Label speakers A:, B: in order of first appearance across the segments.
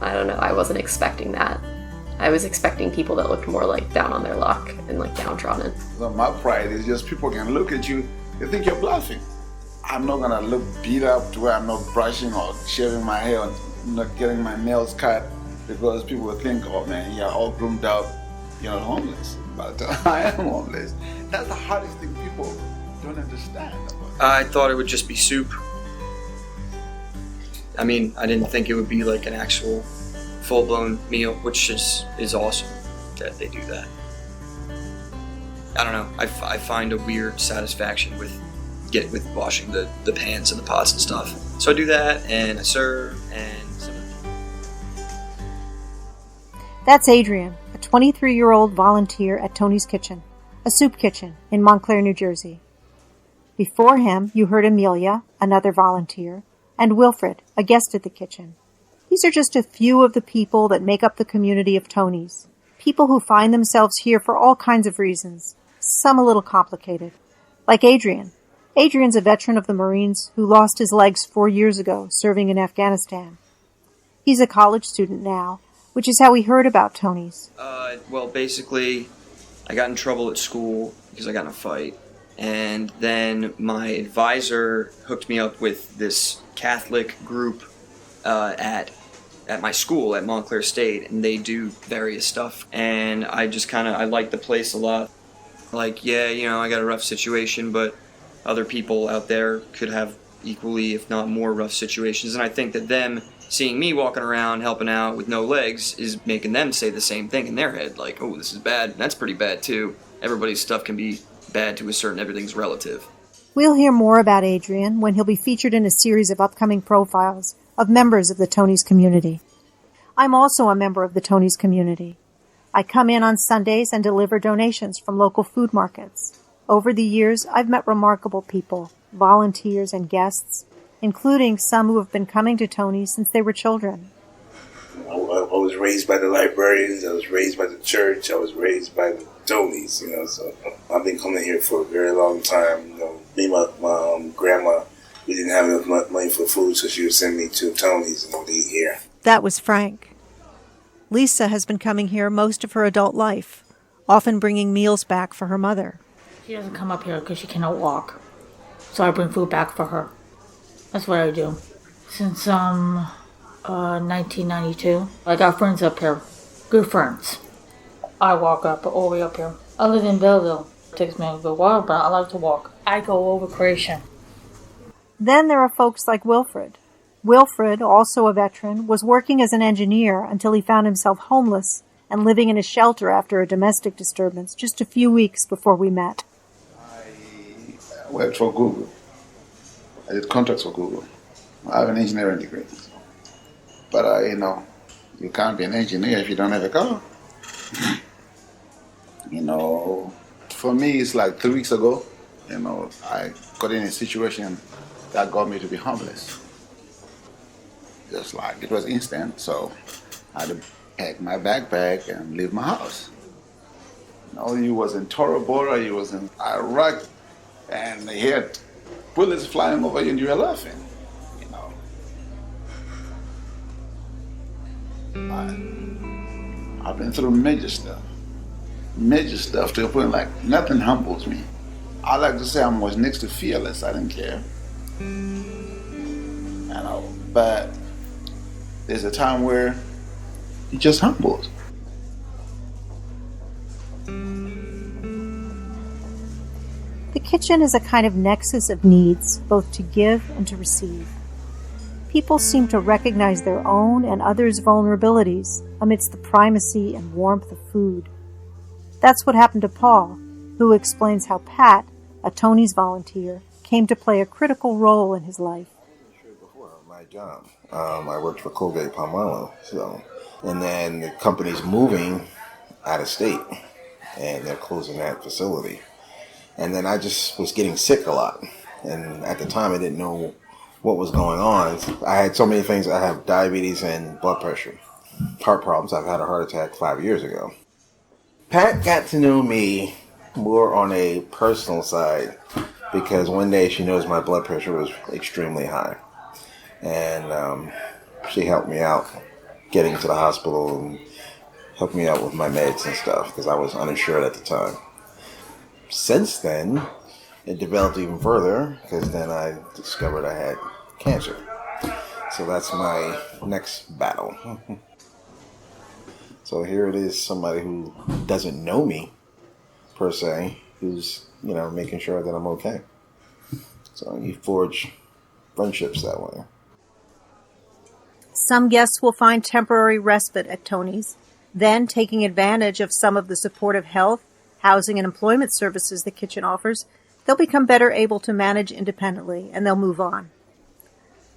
A: I don't know, I wasn't expecting that. I was expecting people that looked more like down on their luck and like downtrodden.
B: So my pride is just people can look at you, they think you're bluffing. I'm not gonna look beat up to where I'm not brushing or shaving my hair or not getting my nails cut because people will think, oh man, you're all groomed up, you're not homeless. But I am homeless. That's the hardest thing people don't understand about it.
C: I thought it would just be soup. I mean, I didn't think it would be like an actual full-blown meal, which is awesome that they do that. I don't know. I find a weird satisfaction with washing the pans and the pots and stuff. So I do that, and I serve, and some of
D: That's Adrian, a 23-year-old volunteer at Tony's Kitchen, a soup kitchen in Montclair, New Jersey. Before him, you heard Amelia, another volunteer, and Wilfred, a guest at the kitchen. These are just a few of the people that make up the community of Tony's. People who find themselves here for all kinds of reasons, some a little complicated. Like Adrian. Adrian's a veteran of the Marines who lost his legs 4 years ago serving in Afghanistan. He's a college student now, which is how he heard about Tony's.
C: Well, basically, I got in trouble at school because I got in a fight. And then my advisor hooked me up with this Catholic group at my school at Montclair State, and they do various stuff. And I just I like the place a lot. Like, yeah, I got a rough situation, but other people out there could have equally, if not more, rough situations. And I think that them seeing me walking around helping out with no legs is making them say the same thing in their head. Like, oh, this is bad. That's pretty bad, too. Everybody's stuff can be bad to a certain, everything's relative.
D: We'll hear more about Adrian when he'll be featured in a series of upcoming profiles of members of the Tony's community. I'm also a member of the Tony's community. I come in on Sundays and deliver donations from local food markets. Over the years, I've met remarkable people, volunteers and guests, including some who have been coming to Tony's since they were children.
E: I was raised by the librarians, I was raised by the church, I was raised by the Tony's, so I've been coming here for a very long time. Me and my grandma, we didn't have enough money for food, so she would send me to Tony's and we'd eat here.
D: That was Frank. Lisa has been coming here most of her adult life, often bringing meals back for her mother.
F: She doesn't come up here because she cannot walk, so I bring food back for her. That's what I do. Since 1992, I got friends up here, good friends. I walk up all the way up here. I live in Belleville. It takes me a little while, but I like to walk. I go over Creation.
D: Then there are folks like Wilfred. Wilfred, also a veteran, was working as an engineer until he found himself homeless and living in a shelter after a domestic disturbance just a few weeks before we met.
B: I worked for Google. I did contracts for Google. I have an engineering degree. But, you can't be an engineer if you don't have a car. For me, it's like 3 weeks ago, I got in a situation that got me to be homeless. Just like it was instant, so I had to pack my backpack and leave my house. You was in Tora Bora, you was in Iraq, and they had bullets flying over you and you were laughing, I've been through major stuff to a point like nothing humbles me. I like to say I was next to fearless. I didn't care, but there's a time where it just humbles.
D: The kitchen is a kind of nexus of needs, both to give and to receive. People seem to recognize their own and others' vulnerabilities amidst the primacy and warmth of food. That's what happened to Paul, who explains how Pat, a Tony's volunteer, came to play a critical role in his life.
E: Before my job, I worked for Colgate Palmolive, and then the company's moving out of state, and they're closing that facility. And then I just was getting sick a lot, and at the time I didn't know what was going on. I had so many things. I have diabetes and blood pressure, heart problems. I've had a heart attack 5 years ago. Pat got to know me more on a personal side because one day she knows my blood pressure was extremely high, and she helped me out getting to the hospital and helped me out with my meds and stuff because I was uninsured at the time. Since then, it developed even further because then I discovered I had cancer. So that's my next battle. So here it is, somebody who doesn't know me, per se, who's, making sure that I'm okay. So you forge friendships that way.
D: Some guests will find temporary respite at Tony's, then taking advantage of some of the supportive health, housing, and employment services the kitchen offers, they'll become better able to manage independently, and they'll move on.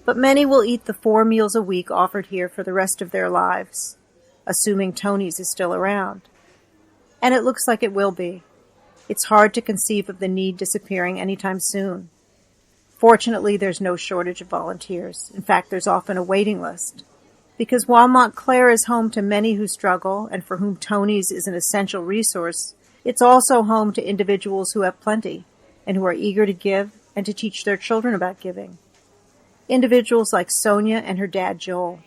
D: But many will eat the 4 meals a week offered here for the rest of their lives, assuming Tony's is still around. And it looks like it will be. It's hard to conceive of the need disappearing anytime soon. Fortunately, there's no shortage of volunteers. In fact, there's often a waiting list. Because while Montclair is home to many who struggle and for whom Tony's is an essential resource, it's also home to individuals who have plenty and who are eager to give and to teach their children about giving. Individuals like Sonia and her dad, Joel.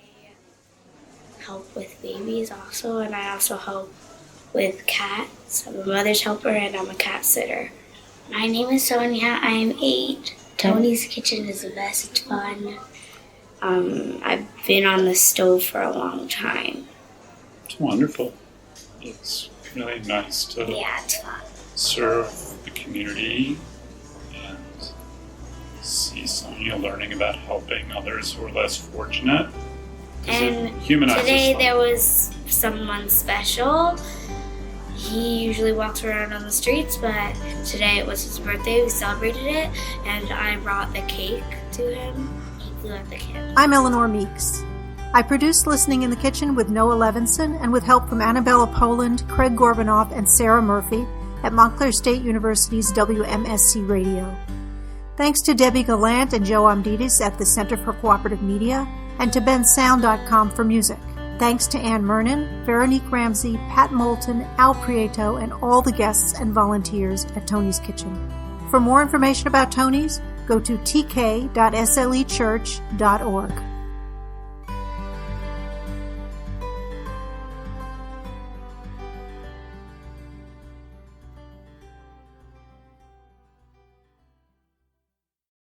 G: Help with babies also, and I also help with cats. I'm a mother's helper and I'm a cat sitter. My name is Sonia. I am 8. Tony's Kitchen is the best. It's fun. I've been on the stove for a long time.
H: It's wonderful. It's really nice to
G: it's fun.
H: serve the community and see Sonia learning about helping others who are less fortunate.
G: And
H: humanizes
G: today
H: them.
G: there was someone special. He usually walks around on the streets, but today it was his birthday. We celebrated it, and I brought the cake to him. He blew out the candle.
D: I'm Eleanor Meeks. I produced Listening in the Kitchen with Noah Levinson and with help from Annabella Poland, Craig Gorbanoff, and Sarah Murphy at Montclair State University's WMSC Radio. Thanks to Debbie Gallant and Joe Amdidis at the Center for Cooperative Media, and to bensound.com for music. Thanks to Ann Mernon, Veronique Ramsey, Pat Moulton, Al Prieto, and all the guests and volunteers at Tony's Kitchen. For more information about Tony's, go to tk.slechurch.org.